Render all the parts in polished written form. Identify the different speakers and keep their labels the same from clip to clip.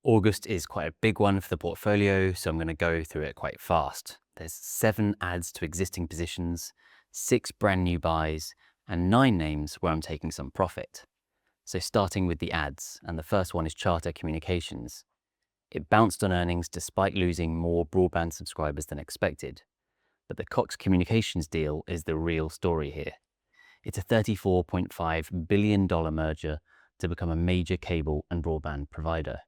Speaker 1: August is quite a big one for the portfolio, so I'm going to go through it quite fast. There's 7 adds to existing positions, 6 brand new buys, and 9 names where I'm taking some profit. So starting with the adds, and the first one is Charter Communications. It bounced on earnings despite losing more broadband subscribers than expected. But the Cox Communications deal is the real story here. It's a $34.5 billion merger to become a major cable and broadband provider.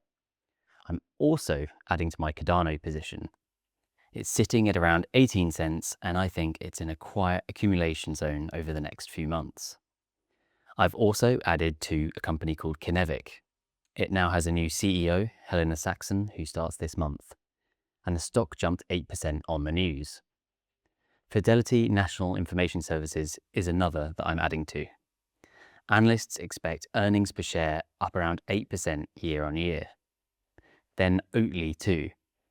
Speaker 1: I'm also adding to my Cardano position. It's sitting at around 18 cents, and I think it's in a quiet accumulation zone over the next few months. I've also added to a company called Kinnevik. It now has a new CEO, Helena Saxon, who starts this month, and the stock jumped 8% on the news. Fidelity National Information Services is another that I'm adding to. Analysts expect earnings per share up around 8% year on year. Then Oatly too.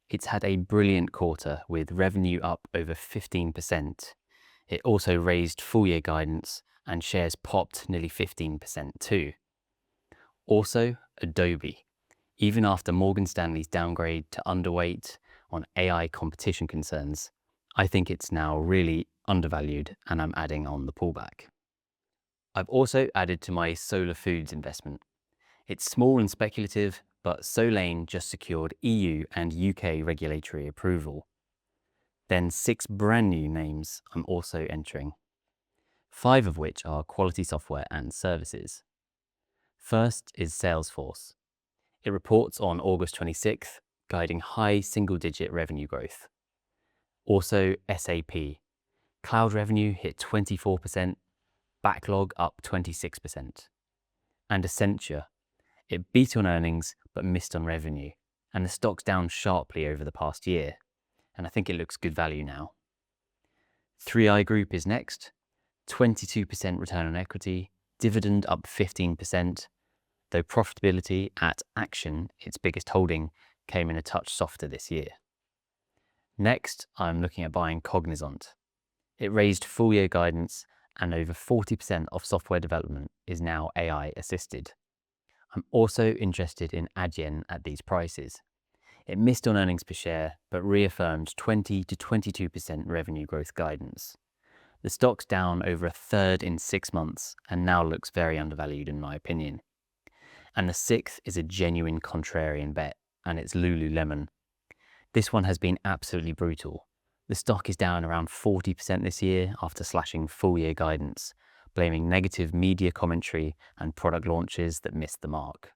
Speaker 1: It's had a brilliant quarter with revenue up over 15%. It also raised full year guidance and shares popped nearly 15% too. Also, Adobe. Even after Morgan Stanley's downgrade to Underweight on AI competition concerns, I think it's now really undervalued and I'm adding on the pullback. I've also added to my SFOODS investment. It's small and speculative, but Solein just secured EU and UK regulatory approval. Then 6 brand new names I'm also entering, 5 of which are quality software and services. First is Salesforce. It reports on August 26th, guiding high single-digit revenue growth. Also SAP. Cloud revenue hit 24%, backlog up 26%. And Accenture. It beat on earnings but missed on revenue, and the stock's down sharply over the past year, and I think it looks good value now. 3i Group is next, 22% return on equity, dividend up 15%, though profitability at Action, its biggest holding, came in a touch softer this year. Next, I'm looking at buying Cognizant. It raised full year guidance, and over 40% of software development is now AI assisted. I'm also interested in Adyen at these prices. It missed on earnings per share, but reaffirmed 20 to 22% revenue growth guidance. The stock's down over a third in 6 months and now looks very undervalued in my opinion. And the 6th is a genuine contrarian bet, and it's Lululemon. This one has been absolutely brutal. The stock is down around 40% this year after slashing full year guidance, blaming negative media commentary and product launches that missed the mark.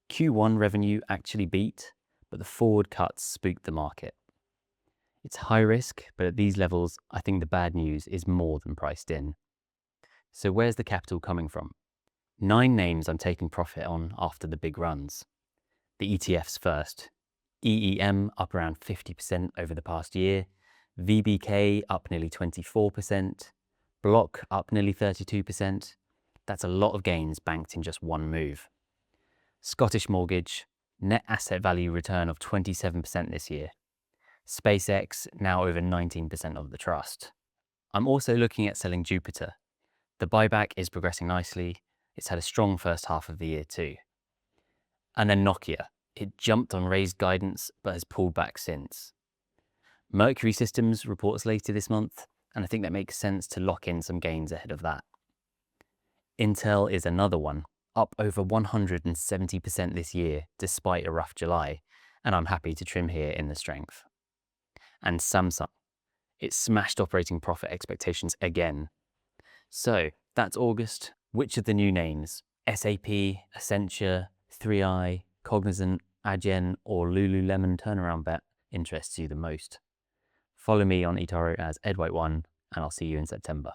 Speaker 1: Q1 revenue actually beat, but the forward cuts spooked the market. It's high risk, but at these levels, I think the bad news is more than priced in. So where's the capital coming from? 9 names I'm taking profit on after the big runs. The ETFs first. EEM up around 50% over the past year, VBK up nearly 24%, Block up nearly 32%. That's a lot of gains banked in just one move. Scottish Mortgage, net asset value return of 27% this year. SpaceX, now over 19% of the trust. I'm also looking at selling Jupiter. The buyback is progressing nicely. It's had a strong first half of the year too. And then Nokia. It jumped on raised guidance, but has pulled back since. Mercury Systems reports later this month, and I think that makes sense to lock in some gains ahead of that. Intel is another one, up over 170% this year, despite a rough July, and I'm happy to trim here in the strength. And Samsung. It smashed operating profit expectations again. So, that's August. Which of the new names, SAP, Accenture, 3i, Cognizant, Adyen, or Lululemon turnaround bet interests you the most? Follow me on eToro as Ed White1, and I'll see you in September.